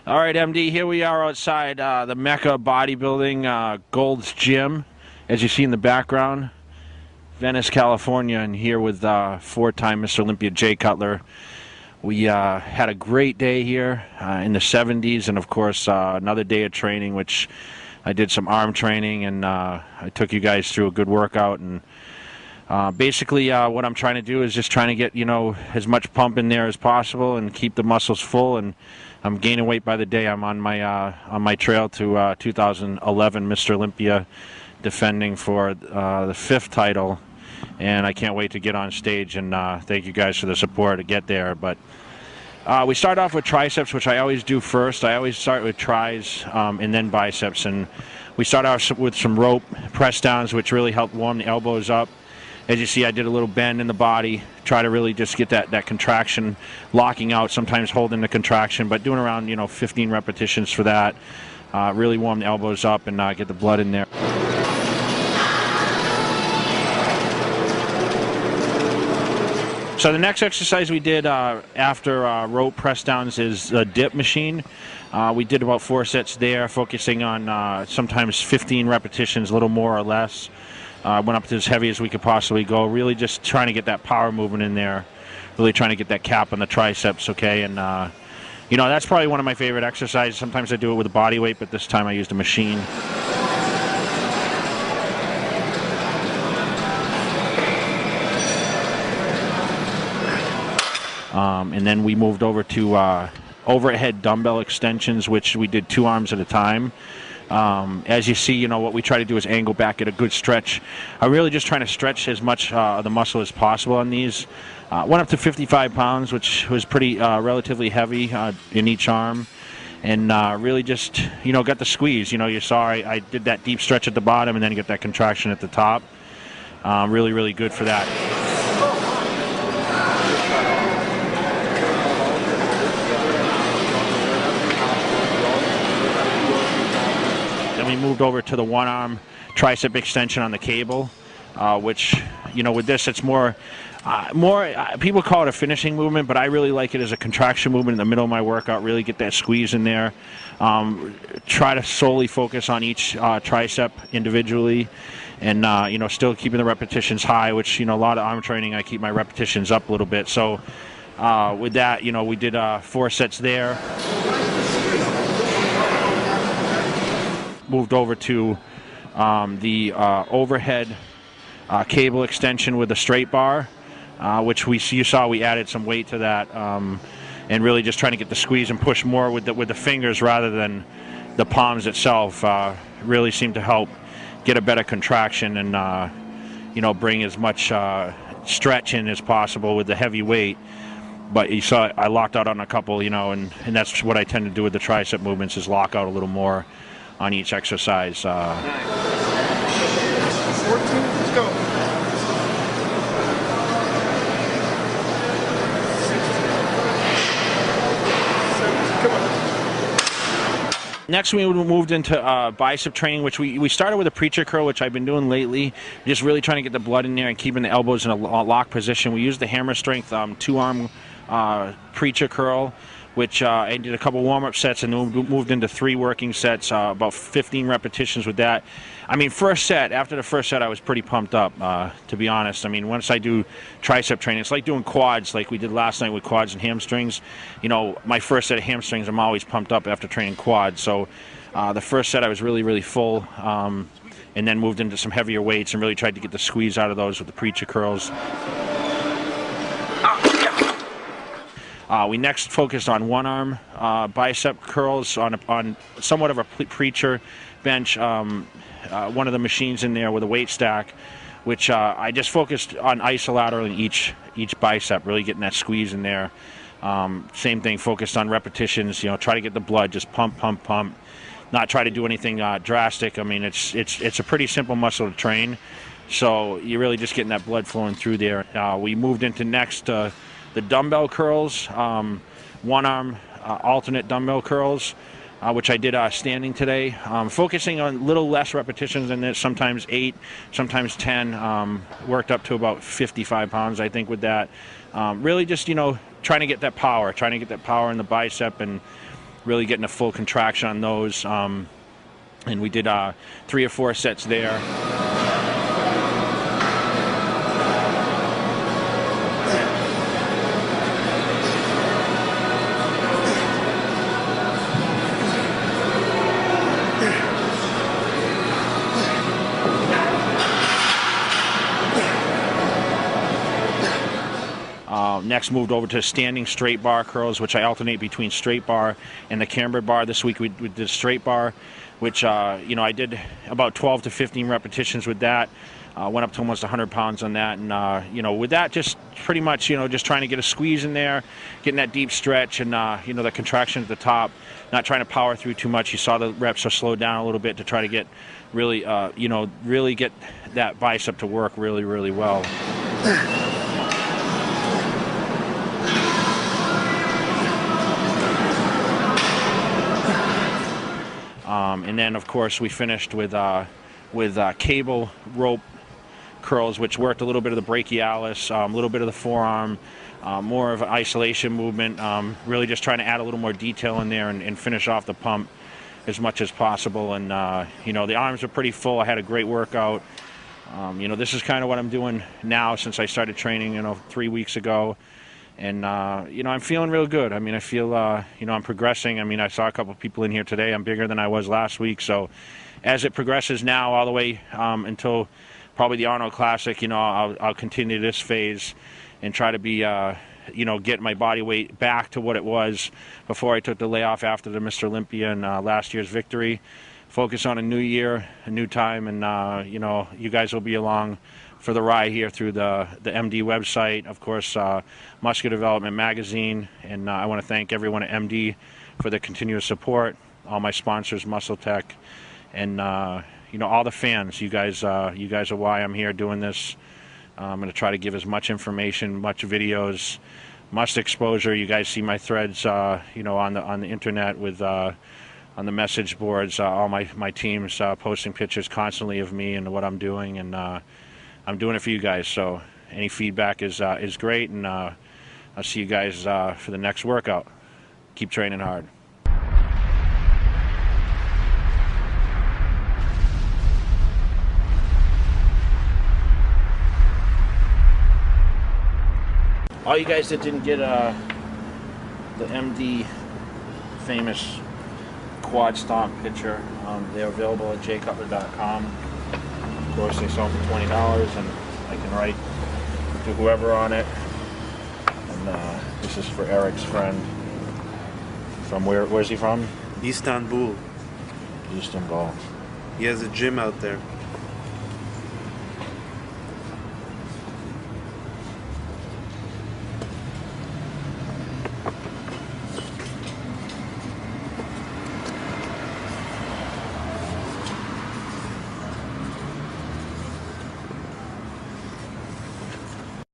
All right, MD, here we are outside the Mecca Bodybuilding Gold's Gym, as you see in the background, Venice, California, and here with four-time Mr. Olympia Jay Cutler. We had a great day here in the 70s, and of course another day of training, which I did some arm training, and I took you guys through a good workout. And basically what I'm trying to do is just trying to get, as much pump in there as possible and keep the muscles full. And I'm gaining weight by the day. I'm on my trail to 2011 Mr. Olympia, defending for the 5th title, and I can't wait to get on stage. And thank you guys for the support to get there. But we start off with triceps, which I always do first. I always start with tris and then biceps, and we start off with some rope press downs, which really help warm the elbows up. As you see, I did a little bend in the body, try to really just get that contraction, locking out, sometimes holding the contraction, but doing around 15 repetitions for that. Really warm the elbows up and get the blood in there. So the next exercise we did after rope press downs is a dip machine. We did about 4 sets there, focusing on sometimes 15 repetitions, a little more or less. Went up to as heavy as we could possibly go, really just trying to get that power movement in there, really trying to get that cap on the triceps, okay? And, that's probably one of my favorite exercises. Sometimes I do it with a body weight, but this time I used a machine. And then we moved over to overhead dumbbell extensions, which we did 2 arms at a time. As you see, what we try to do is angle back at a good stretch. I'm really just trying to stretch as much of the muscle as possible on these. Went up to 55 pounds, which was pretty relatively heavy in each arm. And really just, got the squeeze. You saw I did that deep stretch at the bottom and then get that contraction at the top. Really, really good for that. We moved over to the one-arm tricep extension on the cable, which, with this, it's more people call it a finishing movement, but I really like it as a contraction movement in the middle of my workout, really get that squeeze in there. Try to solely focus on each tricep individually, and, still keeping the repetitions high, which, a lot of arm training, I keep my repetitions up a little bit. So with that, we did 4 sets there. Moved over to the overhead cable extension with a straight bar, which you saw we added some weight to that, and really just trying to get the squeeze and push more with the fingers rather than the palms itself. Really seemed to help get a better contraction and bring as much stretch in as possible with the heavy weight. But you saw I locked out on a couple, and that's what I tend to do with the tricep movements, is lock out a little more on each exercise. 14, let's go. Next, we moved into bicep training, which we started with a preacher curl, which I've been doing lately, just really trying to get the blood in there and keeping the elbows in a lock position. We used the hammer strength 2-arm preacher curl, which I did a couple warm-up sets and then moved into 3 working sets, about 15 repetitions with that. After the first set, I was pretty pumped up, to be honest. Once I do tricep training, it's like doing quads, like we did last night with quads and hamstrings. My first set of hamstrings, I'm always pumped up after training quads. So the first set, I was really, really full, and then moved into some heavier weights and really tried to get the squeeze out of those with the preacher curls. We next focused on one-arm bicep curls on somewhat of a preacher bench, one of the machines in there with a weight stack, which I just focused on isolateral in each bicep, really getting that squeeze in there. Same thing, focused on repetitions, try to get the blood, just pump, pump, pump, not try to do anything drastic. It's a pretty simple muscle to train, so you're really just getting that blood flowing through there. We moved into next the dumbbell curls, one-arm alternate dumbbell curls, which I did standing today, focusing on a little less repetitions than this, sometimes 8, sometimes 10, worked up to about 55 pounds, I think, with that. Really just, trying to get that power in the bicep and really getting a full contraction on those. And we did 3 or 4 sets there. Next moved over to standing straight bar curls, which I alternate between straight bar and the cambered bar. This week we did straight bar, which I did about 12 to 15 repetitions with that. Went up to almost 100 pounds on that, and with that, just pretty much just trying to get a squeeze in there, getting that deep stretch, and the contraction at the top. Not trying to power through too much. You saw the reps are slowed down a little bit to try to get really really get that bicep to work really, really well. And then, of course, we finished with cable rope curls, which worked a little bit of the brachialis, a little bit of the forearm, more of an isolation movement, really just trying to add a little more detail in there and finish off the pump as much as possible. And, the arms were pretty full. I had a great workout. This is kind of what I'm doing now since I started training, 3 weeks ago. And, I'm feeling real good. I mean, I feel, I'm progressing. I mean, I saw a couple of people in here today. I'm bigger than I was last week. So as it progresses now all the way until probably the Arnold Classic, I'll continue this phase and try to be, get my body weight back to what it was before I took the layoff after the Mr. Olympia and last year's victory. Focus on a new year, a new time, and, you guys will be along for the ride here through the MD website, of course, Muscular Development Magazine, and I want to thank everyone at MD for their continuous support, all my sponsors, Muscle Tech, and all the fans. You guys are why I'm here doing this. I'm going to try to give as much information, much videos, much exposure. You guys see my threads, on the internet with on the message boards. All my teams posting pictures constantly of me and what I'm doing, and I'm doing it for you guys, so any feedback is great, and I'll see you guys for the next workout. Keep training hard. All you guys that didn't get the MD famous quad stomp picture, they're available at jcutler.com. Of course, they sell them for $20, and I can write to whoever on it. And this is for Eric's friend. From where's he from? Istanbul. Istanbul. He has a gym out there.